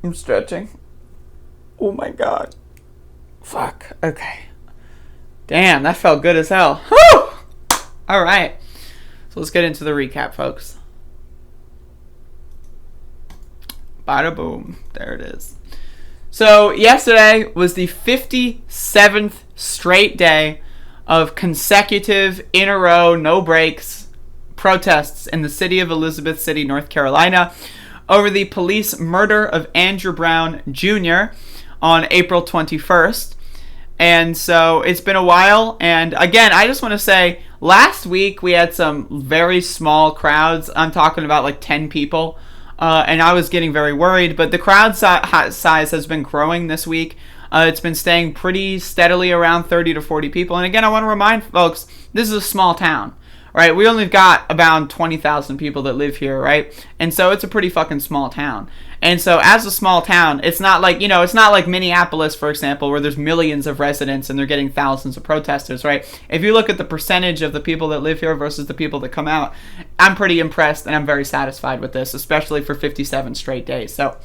I'm stretching. Oh my god. Fuck. Okay. Damn, that felt good as hell. Whew! Alright. So let's get into the recap, folks. Bada boom. There it is. So yesterday was the 57th straight day of consecutive, in a row, no breaks, protests in the city of Elizabeth City, North Carolina, over the police murder of Andrew Brown Jr. on April 21st. And so it's been a while. And again, I just want to say, last week we had some very small crowds. I'm talking about like 10 people. And I was getting very worried. But the crowd size has been growing this week. It's been staying pretty steadily around 30 to 40 people. And again, I want to remind folks, this is a small town. Right, we only got about 20,000 people that live here, right? And so it's a pretty fucking small town. And so as a small town, it's not like, it's not like Minneapolis, for example, where there's millions of residents and they're getting thousands of protesters, right? If you look at the percentage of the people that live here versus the people that come out, I'm pretty impressed and I'm very satisfied with this, especially for 57 straight days. So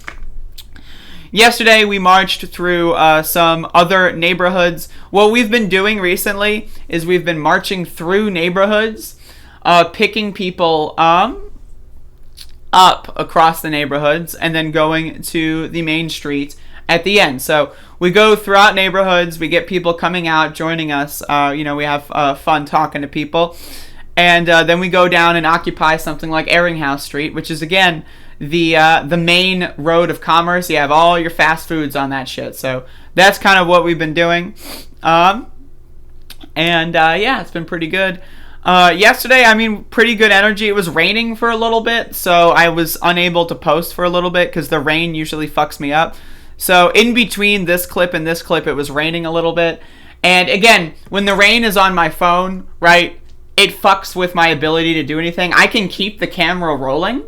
yesterday, we marched through some other neighborhoods. What we've been doing recently is we've been marching through neighborhoods, picking people up across the neighborhoods, and then going to the main street at the end. So we go throughout neighborhoods, we get people coming out, joining us. We have fun talking to people. And then we go down and occupy something like Erringhouse Street, which is, again, the main road of commerce. You have all your fast foods on that shit. So that's kind of what we've been doing. It's been pretty good. Yesterday, pretty good energy. It was raining for a little bit, so I was unable to post for a little bit because the rain usually fucks me up. So in between this clip and this clip, it was raining a little bit. And again, when the rain is on my phone, right, it fucks with my ability to do anything. I can keep the camera rolling.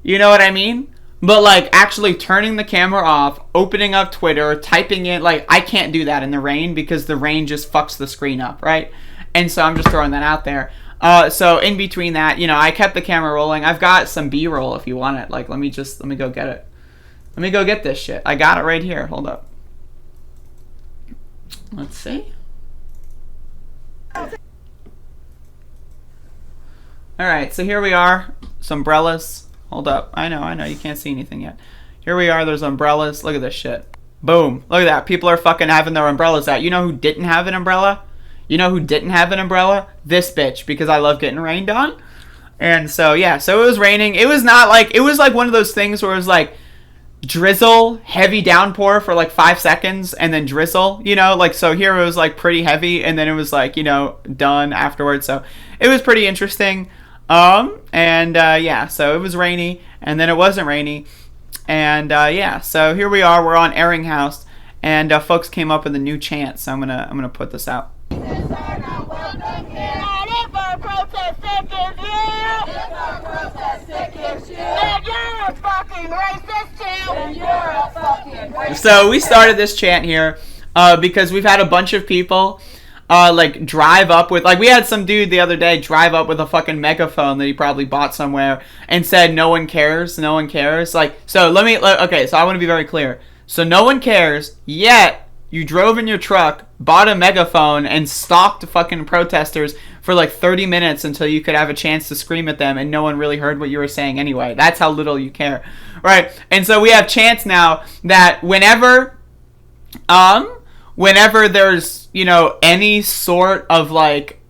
You know what I mean? But, like, actually turning the camera off, opening up Twitter, typing in, like, I can't do that in the rain because the rain just fucks the screen up, right? And so I'm just throwing that out there. So in between that, I kept the camera rolling. I've got some B-roll if you want it. Like, let me go get it. Let me go get this shit. I got it right here. Hold up. Let's see. Alright, so here we are. Some umbrellas. Hold up. I know. You can't see anything yet. Here we are. There's umbrellas. Look at this shit. Boom. Look at that. People are fucking having their umbrellas out. You know who didn't have an umbrella? You know who didn't have an umbrella? This bitch, because I love getting rained on. And so, yeah, so it was raining. It was like one of those things where it was like drizzle, heavy downpour for like 5 seconds, and then drizzle, so here it was like pretty heavy, and then it was like, done afterwards. So it was pretty interesting. So it was rainy, and then it wasn't rainy. And, so here we are. We're on Erringhouse, and folks came up with a new chant, so I'm gonna put this out. So we started this chant here because we've had a bunch of people drive up with, we had some dude the other day drive up with a fucking megaphone that he probably bought somewhere and said, no one cares. So I want to be very clear. So no one cares, yet you drove in your truck, bought a megaphone, and stalked fucking protesters for like 30 minutes until you could have a chance to scream at them, and no one really heard what you were saying anyway. That's how little you care, right? And so we have chants now that whenever there's, any sort of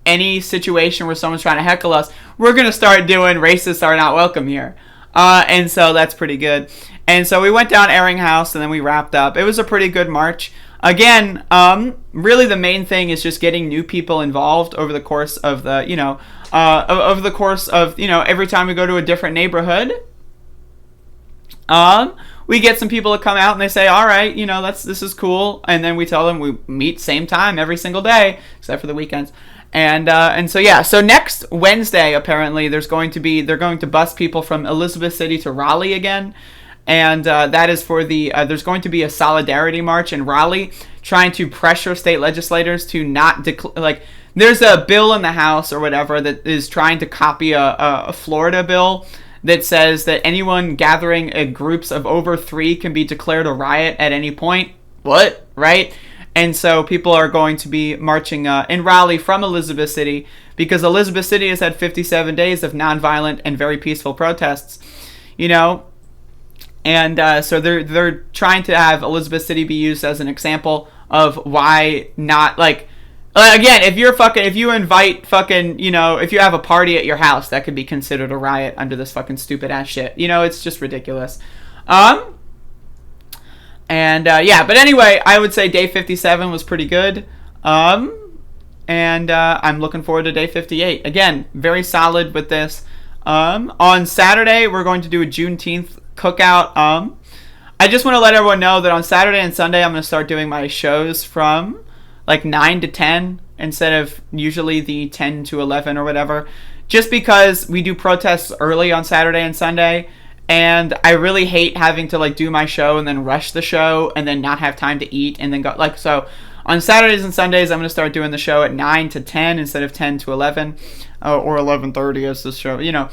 any situation where someone's trying to heckle us, we're going to start doing racists are not welcome here. And so that's pretty good. And so we went down Erringhouse and then we wrapped up. It was a pretty good march. Again, really the main thing is just getting new people involved over the course of the, every time we go to a different neighborhood. We get some people to come out and they say, all right, this is cool. And then we tell them we meet same time every single day, except for the weekends. So next Wednesday, apparently, they're going to bus people from Elizabeth City to Raleigh again. And that is for there's going to be a solidarity march in Raleigh trying to pressure state legislators to not there's a bill in the House or whatever that is trying to copy a Florida bill that says that anyone gathering groups of over 3 can be declared a riot at any point. What? Right? And so people are going to be marching in Raleigh from Elizabeth City, because Elizabeth City has had 57 days of nonviolent and very peaceful protests, you know. And so they're trying to have Elizabeth City be used as an example of why not, like, again, if you invite fucking, you know, if you have a party at your house, that could be considered a riot under this fucking stupid ass shit. You know, it's just ridiculous. Yeah, but anyway, I would say day 57 was pretty good. And I'm looking forward to day 58. Again, very solid with this. On Saturday, we're going to do a Juneteenth cookout. I just want to let everyone know that on Saturday and Sunday, I'm going to start doing my shows from like 9 to 10 instead of usually the 10 to 11 or whatever. Just because we do protests early on Saturday and Sunday, and I really hate having to like do my show and then rush the show and then not have time to eat and then go like so. On Saturdays and Sundays, I'm going to start doing the show at 9 to 10 instead of 10 to 11 or 11:30 as the show, you know.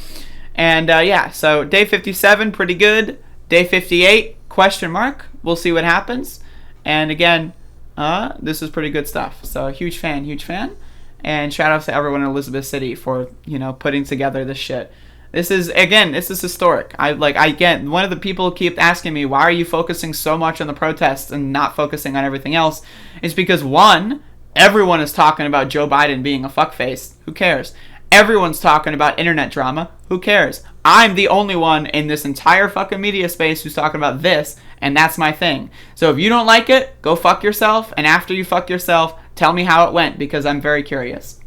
And yeah, so day 57, pretty good. Day 58, question mark. We'll see what happens. And again, this is pretty good stuff. So huge fan. And shout out to everyone in Elizabeth City for, you know, putting together this shit. This is historic. Again, one of the people keep asking me, why are you focusing so much on the protests and not focusing on everything else? It's because, one, everyone is talking about Joe Biden being a fuckface. Who cares? Everyone's talking about internet drama. Who cares? I'm the only one in this entire fucking media space who's talking about this, and that's my thing. So if you don't like it, go fuck yourself, and after you fuck yourself, tell me how it went, because I'm very curious.